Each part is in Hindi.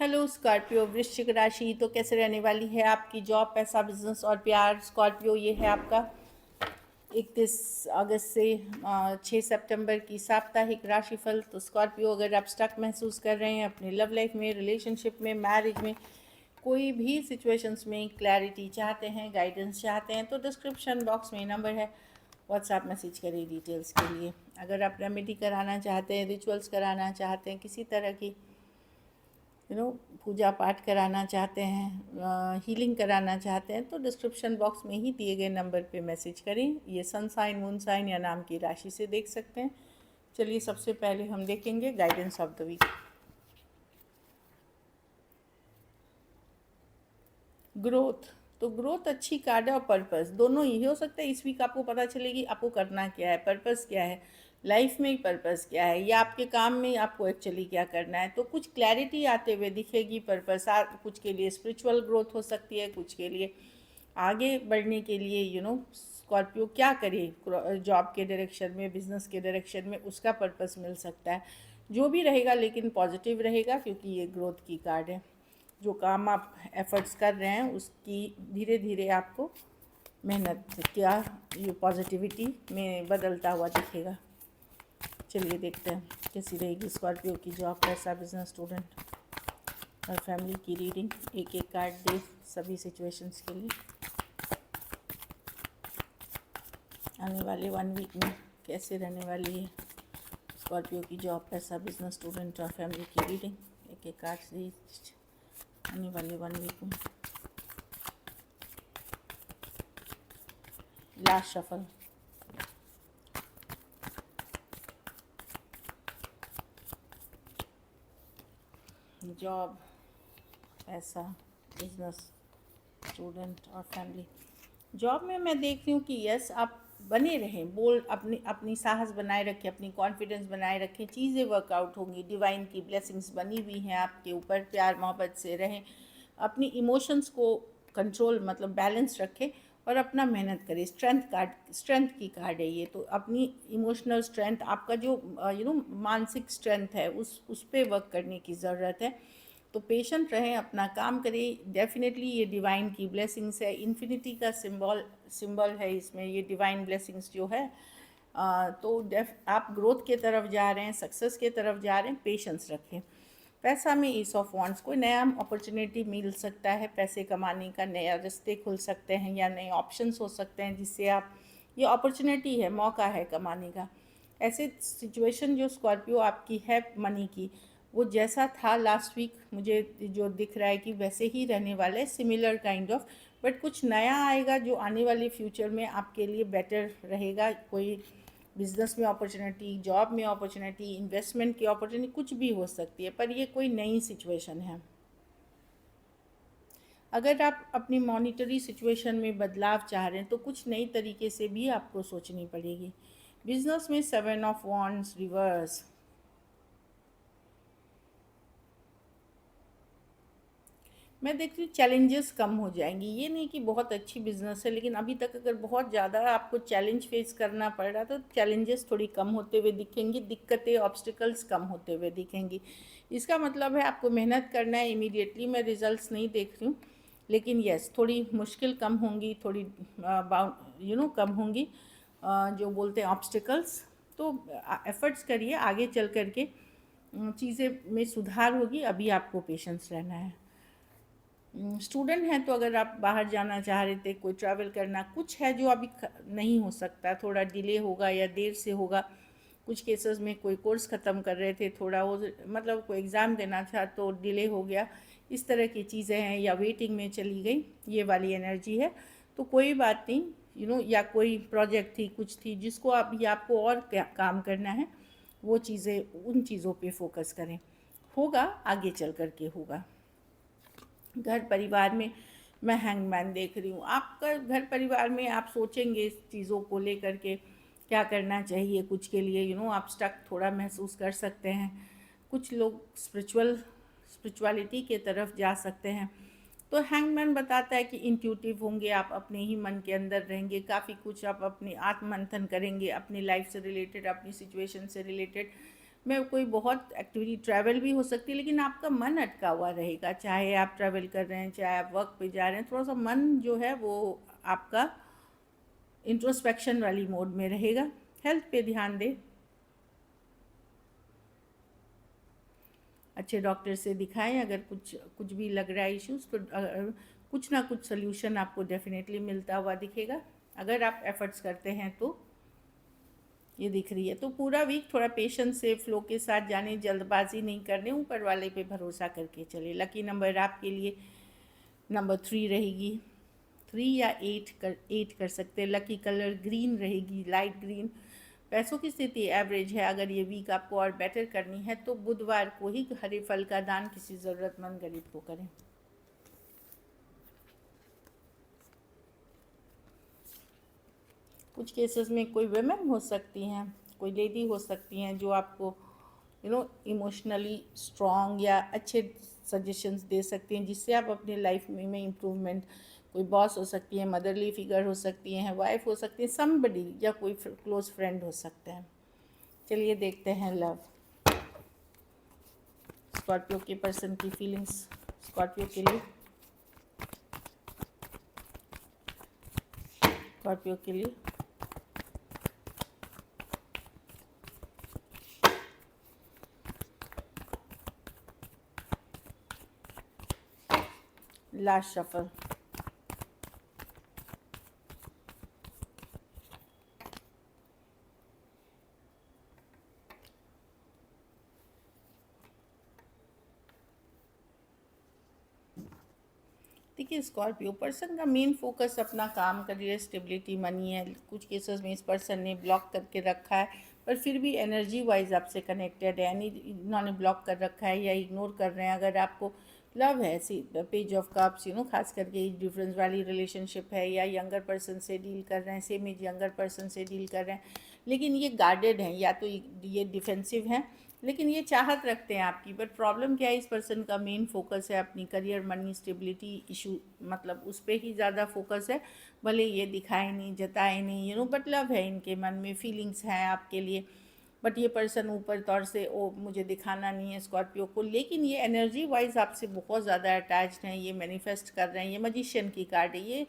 हेलो स्कॉर्पियो वृश्चिक राशि। तो कैसे रहने वाली है आपकी जॉब, पैसा, बिजनेस और प्यार। स्कॉर्पियो, ये है आपका 31 अगस्त से 6 सितंबर की साप्ताहिक राशिफल। तो स्कॉर्पियो, अगर आप स्टक महसूस कर रहे हैं अपने लव लाइफ में, रिलेशनशिप में, मैरिज में, कोई भी सिचुएशंस में क्लैरिटी चाहते हैं, गाइडेंस चाहते हैं, तो डिस्क्रिप्शन बॉक्स में नंबर है, व्हाट्सएप मैसेज करिए डिटेल्स के लिए। अगर आप रेमेडी कराना चाहते हैं, रिचुअल्स कराना चाहते हैं, किसी तरह की पूजा पाठ कराना चाहते हैं, हीलिंग कराना चाहते हैं, तो डिस्क्रिप्शन बॉक्स में ही दिए गए नंबर पे मैसेज करें। ये सन साइन, मून साइन या नाम की राशि से देख सकते हैं। चलिए, सबसे पहले हम देखेंगे guidance of the week. Growth, तो ग्रोथ अच्छी कार्ड है और पर्पस दोनों ही हो सकता है। इस वीक आपको पता चलेगी आपको करना क्या है, पर्पस क्या है लाइफ में, पर्पस क्या है, या आपके काम में आपको एक्चुअली क्या करना है। तो कुछ क्लैरिटी आते हुए दिखेगी। पर्पस कुछ के लिए स्पिरिचुअल ग्रोथ हो सकती है, कुछ के लिए आगे बढ़ने के लिए स्कॉर्पियो क्या करे जॉब के डायरेक्शन में, बिजनेस के डायरेक्शन में, उसका पर्पस मिल सकता है। जो भी रहेगा लेकिन पॉजिटिव रहेगा, क्योंकि ये ग्रोथ की कार्ड है। जो काम आप एफर्ट्स कर रहे हैं उसकी धीरे धीरे आपको मेहनत क्या ये पॉजिटिविटी में बदलता हुआ दिखेगा। चलिए देखते हैं कैसी रहेगी स्कॉर्पियो की जॉब, पैसा, बिजनेस, स्टूडेंट और फैमिली की रीडिंग। एक एक कार्ड दे सभी सिचुएशंस के लिए। आने वाले 1 वीक में कैसे रहने वाली है स्कॉर्पियो की जॉब, पैसा, बिजनेस, स्टूडेंट और फैमिली की रीडिंग। एक एक कार्ड से आने वाले 1 वीक में। Last shuffle. जॉब, पैसा, बिजनेस, स्टूडेंट और फैमिली। जॉब में मैं देख रही हूँ कि यस, आप बने रहें, बोल्ड, अपनी साहस बनाए रखें, अपनी कॉन्फिडेंस बनाए रखें, चीज़ें वर्कआउट होंगी। डिवाइन की ब्लेसिंग्स बनी हुई हैं आपके ऊपर। प्यार मोहब्बत से रहें, अपनी इमोशंस को कंट्रोल मतलब बैलेंस रखें और अपना मेहनत करें। स्ट्रेंथ की कार्ड है ये। तो अपनी इमोशनल स्ट्रेंथ, आपका जो मानसिक स्ट्रेंथ है, उस पर वर्क करने की ज़रूरत है। तो पेशेंट रहें, अपना काम करें। डेफिनेटली ये डिवाइन की ब्लेसिंग्स है, इन्फिनिटी का सिंबल है इसमें, ये डिवाइन ब्लेसिंग्स जो है। तो आप ग्रोथ के तरफ जा रहे हैं, सक्सेस के तरफ जा रहे हैं, पेशेंस रखें। पैसा में ईस ऑफ वॉन्ड्स, कोई नया अपॉर्चुनिटी मिल सकता है पैसे कमाने का, नया रास्ते खुल सकते हैं या नए ऑप्शंस हो सकते हैं जिससे आप, ये अपॉर्चुनिटी है, मौका है कमाने का। ऐसे सिचुएशन जो स्कॉर्पियो आपकी है मनी की, वो जैसा था लास्ट वीक मुझे जो दिख रहा है कि वैसे ही रहने वाला है, सिमिलर काइंड ऑफ। बट कुछ नया आएगा जो आने वाले फ्यूचर में आपके लिए बेटर रहेगा। कोई बिजनेस में अपॉर्चुनिटी, जॉब में अपॉर्चुनिटी, इन्वेस्टमेंट की अपॉर्चुनिटी, कुछ भी हो सकती है, पर ये कोई नई सिचुएशन है। अगर आप अपनी मॉनिटरी सिचुएशन में बदलाव चाह रहे हैं तो कुछ नई तरीके से भी आपको सोचनी पड़ेगी। बिजनेस में 7 ऑफ वॉन्ड्स रिवर्स, मैं देखती हूँ चैलेंजेस कम हो जाएंगी। ये नहीं कि बहुत अच्छी बिजनेस है, लेकिन अभी तक अगर बहुत ज़्यादा आपको चैलेंज फेस करना पड़ रहा तो चैलेंजेस थोड़ी कम होते हुए दिखेंगी, दिक्कतें, ऑब्स्टिकल्स कम होते हुए दिखेंगी। इसका मतलब है आपको मेहनत करना है। इमीडिएटली मैं रिजल्ट्स नहीं देख रही हूँ, लेकिन यस, थोड़ी मुश्किल कम होंगी, थोड़ी कम होंगी, जो बोलते हैं ऑब्स्टिकल्स। तो एफर्ट्स करिए, आगे चल करके चीज़ें में सुधार होगी। अभी आपको पेशेंस रहना है। स्टूडेंट हैं तो अगर आप बाहर जाना चाह रहे थे, कोई ट्रैवल करना, कुछ है जो अभी नहीं हो सकता, थोड़ा डिले होगा या देर से होगा। कुछ केसेस में कोई कोर्स ख़त्म कर रहे थे, थोड़ा वो मतलब कोई एग्ज़ाम देना था तो डिले हो गया, इस तरह की चीज़ें हैं, या वेटिंग में चली गई, ये वाली एनर्जी है। तो कोई बात नहीं, या कोई प्रोजेक्ट थी, कुछ थी जिसको अभी आपको और काम करना है, वो चीज़ें, उन चीज़ों पे फोकस करें, होगा, आगे चल कर के होगा। घर परिवार में मैं हैंगमैन देख रही हूँ। आपका घर परिवार में आप सोचेंगे इस चीज़ों को लेकर के क्या करना चाहिए, कुछ के लिए आप स्टक थोड़ा महसूस कर सकते हैं। कुछ लोग स्पिरिचुअलिटी के तरफ जा सकते हैं। तो हैंगमैन बताता है कि इंट्यूटिव होंगे आप, अपने ही मन के अंदर रहेंगे, काफ़ी कुछ आप अपनी आत्ममंथन करेंगे, अपनी लाइफ से रिलेटेड, अपनी सिचुएशन से रिलेटेड में कोई बहुत एक्टिविटी, ट्रैवल भी हो सकती है, लेकिन आपका मन अटका हुआ रहेगा। चाहे आप ट्रैवल कर रहे हैं, चाहे आप वर्क पे जा रहे हैं, थोड़ा सा मन जो है वो आपका इंट्रोस्पेक्शन वाली मोड में रहेगा। हेल्थ पे ध्यान दें, अच्छे डॉक्टर से दिखाएं। अगर कुछ कुछ भी लग रहा है इश्यूज़, तो कुछ ना कुछ सोल्यूशन आपको डेफिनेटली मिलता हुआ दिखेगा अगर आप एफर्ट्स करते हैं तो। ये दिख रही है। तो पूरा वीक थोड़ा पेशेंस से फ्लो के साथ जाने, जल्दबाजी नहीं करने, ऊपर वाले पे भरोसा करके चले। लकी नंबर आपके लिए नंबर 3 रहेगी। 3 या 8 कर सकते हैं। लकी कलर ग्रीन रहेगी, लाइट ग्रीन। पैसों की स्थिति एवरेज है। अगर ये वीक आपको और बेटर करनी है तो बुधवार को ही हरे फल का दान किसी ज़रूरतमंद गरीब को करें। कुछ केसेस में कोई वेमेन हो सकती हैं, कोई लेडी हो सकती हैं जो आपको इमोशनली स्ट्रॉन्ग या अच्छे सजेशंस दे सकती हैं जिससे आप अपने लाइफ में इम्प्रूवमेंट। कोई बॉस हो सकती है, मदरली फिगर हो सकती हैं, वाइफ हो सकती है, समबडी, या कोई क्लोज फ्रेंड हो सकता है। चलिए देखते हैं लव। स्कॉर्पियो के पर्सन की फीलिंग्स स्कॉर्पियो के लिए, स्कॉर्पियो के लिए लास्ट शफल। देखिए, स्कॉर्पियो पर्सन का मेन फोकस अपना काम, करियर, स्टेबिलिटी, मनी है। कुछ केसेस में इस पर्सन ने ब्लॉक करके रखा है, पर फिर भी एनर्जी वाइज आपसे कनेक्टेड है। यानी इन्होंने ब्लॉक कर रखा है या इग्नोर कर रहे हैं। अगर आपको लव है, सी पेज ऑफ कप्स, खास करके एज डिफरेंस वाली रिलेशनशिप है, या यंगर पर्सन से डील कर रहे हैं, सेम एज यंगर पर्सन से डील कर रहे हैं, लेकिन ये गार्डेड हैं, या तो ये डिफेंसिव हैं, लेकिन ये चाहत रखते हैं आपकी। बट प्रॉब्लम क्या है, इस पर्सन का मेन फोकस है अपनी करियर, मनी, स्टेबिलिटी इशू, मतलब उस पर ही ज़्यादा फोकस है। भले ये दिखाए नहीं, जताए नहीं, बट लव है इनके मन में, फीलिंग्स हैं आपके लिए। बट ये पर्सन ऊपर तौर से मुझे दिखाना नहीं है स्कॉर्पियो को, लेकिन ये एनर्जी वाइज आपसे बहुत ज़्यादा अटैच्ड हैं। ये मैनिफेस्ट कर रहे हैं, ये मजिशियन की कार्ड है। ये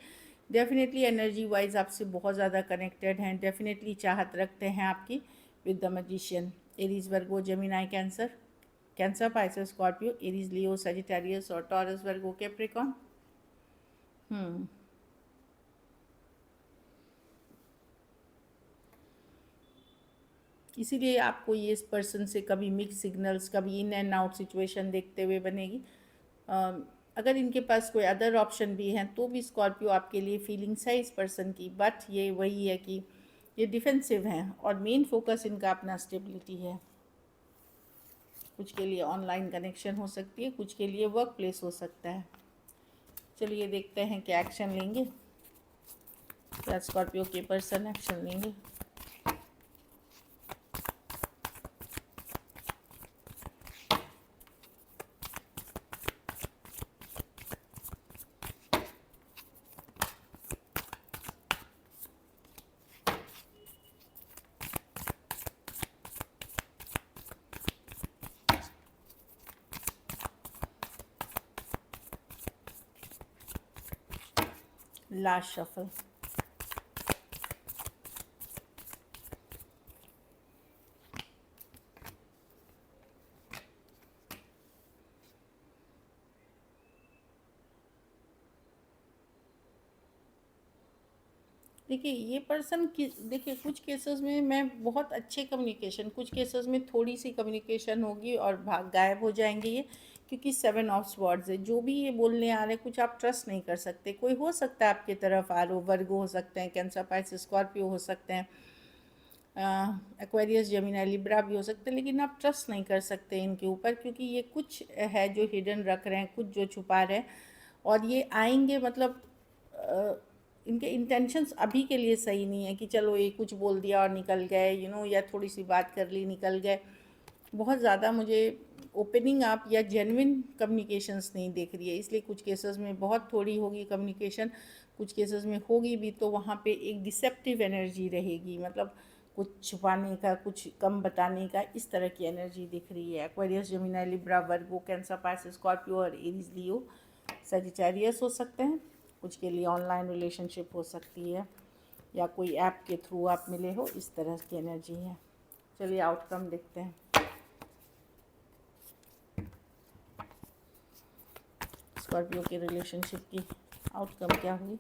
डेफिनेटली एनर्जी वाइज आपसे बहुत ज़्यादा कनेक्टेड हैं, डेफिनेटली चाहत रखते हैं आपकी with the magician. Aries, Virgo, Gemini, cancer, cancer, Pisces, Scorpio, Aries, Leo, Sagittarius और टॉरस, वर्गो, कैप्रिकॉन। इसीलिए आपको ये इस पर्सन से कभी मिक्स सिग्नल्स, कभी इन एंड आउट सिचुएशन देखते हुए बनेगी। अगर इनके पास कोई अदर ऑप्शन भी हैं तो भी स्कॉर्पियो आपके लिए फीलिंग्स है इस पर्सन की, बट ये वही है कि ये डिफेंसिव हैं और मेन फोकस इनका अपना स्टेबिलिटी है। कुछ के लिए ऑनलाइन कनेक्शन हो सकती है, कुछ के लिए वर्क प्लेस हो सकता है। चलिए देखते हैं क्या एक्शन लेंगे, क्या स्कॉर्पियो के पर्सन एक्शन लेंगे। Last shuffle. देखिए, ये पर्सन की, देखिए कुछ केसेस में मैं बहुत अच्छे कम्युनिकेशन, कुछ केसेस में थोड़ी सी कम्युनिकेशन होगी और भाग गायब हो जाएंगे ये, क्योंकि 7 ऑफ स्वॉर्ड्स है। जो भी ये बोलने आ रहे हैं, कुछ आप ट्रस्ट नहीं कर सकते। कोई हो सकता है आपकी तरफ आरो, वर्गो हो सकते हैं, कैंसर, पाइसेस, स्कॉर्पियो हो सकते हैं, एक्वेरियस, जेमिनी, लिब्रा भी हो सकते हैं, लेकिन आप ट्रस्ट नहीं कर सकते इनके ऊपर, क्योंकि ये कुछ है जो हिडन रख रहे हैं, कुछ जो छुपा रहे हैं। और ये आएंगे, मतलब इनके इंटेंशंस अभी के लिए सही नहीं है कि चलो ये कुछ बोल दिया और निकल गए, या थोड़ी सी बात कर ली, निकल गए। बहुत ज़्यादा मुझे ओपनिंग अप या जेन्युइन कम्युनिकेशंस नहीं दिख रही है। इसलिए कुछ केसेस में बहुत थोड़ी होगी कम्युनिकेशन, कुछ केसेस में होगी भी तो वहाँ पे एक डिसेप्टिव एनर्जी रहेगी। मतलब कुछ छुपाने का, कुछ कम बताने का, इस तरह की एनर्जी दिख रही है। एक्वेरियस, जेमिनी, लिब्रा, वर्गो, कैंसर, पाइसेस, स्कॉर्पियो और एरीज, लियो, सजिटेरियस हो सकते हैं। कुछ के लिए ऑनलाइन रिलेशनशिप हो सकती है या कोई ऐप के थ्रू आप मिले हो, इस तरह की एनर्जी है। चलिए आउटकम देखते हैं। स्कॉर्पियो के रिलेशनशिप की आउटकम क्या हुई?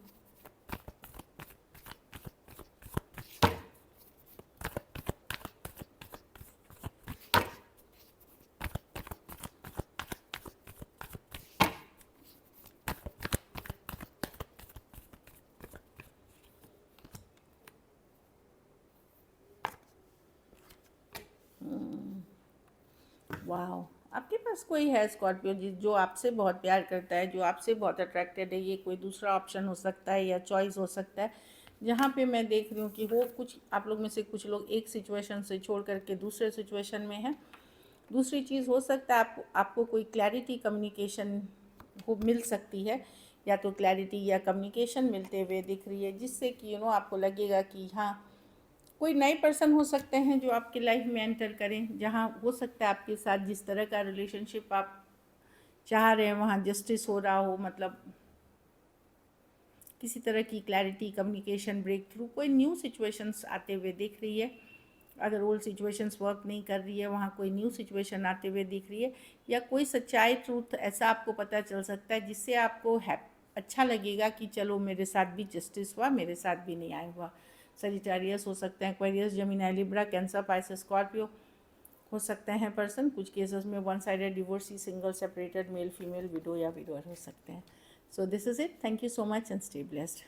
वाह, आपके पास कोई है स्कॉर्पियो जी जो आपसे बहुत प्यार करता है, जो आपसे बहुत अट्रैक्टेड है। ये कोई दूसरा ऑप्शन हो सकता है या चॉइस हो सकता है, जहाँ पे मैं देख रही हूँ कि वो कुछ आप लोग में से कुछ लोग एक सिचुएशन से छोड़ करके दूसरे सिचुएशन में हैं। दूसरी चीज़ हो सकता है आपको कोई क्लैरिटी कम्युनिकेशन को मिल सकती है, या तो क्लैरिटी या कम्युनिकेशन मिलते हुए दिख रही है, जिससे कि आपको लगेगा कि हाँ, कोई नए पर्सन हो सकते हैं जो आपकी लाइफ में एंटर करें, जहाँ हो सकता है आपके साथ जिस तरह का रिलेशनशिप आप चाह रहे हैं वहाँ जस्टिस हो रहा हो, मतलब किसी तरह की क्लैरिटी, कम्युनिकेशन, ब्रेक थ्रू, कोई न्यू सिचुएशंस आते हुए दिख रही है। अगर ओल्ड सिचुएशंस वर्क नहीं कर रही है, वहाँ कोई न्यू सिचुएशन आते हुए दिख रही है, या कोई सच्चाई, ट्रूथ ऐसा आपको पता चल सकता है जिससे आपको अच्छा लगेगा कि चलो मेरे साथ भी जस्टिस हुआ, मेरे साथ भी न्याय हुआ। सजिटेरियस हो सकते हैं, Aquarius, Gemini, Libra, cancer, Pisces, Scorpio हो सकते हैं पर्सन। कुछ केसेस में one sided divorcee, single, separated, male female, window या विडोअर हो सकते हैं। So this is it. Thank you so much and stay blessed.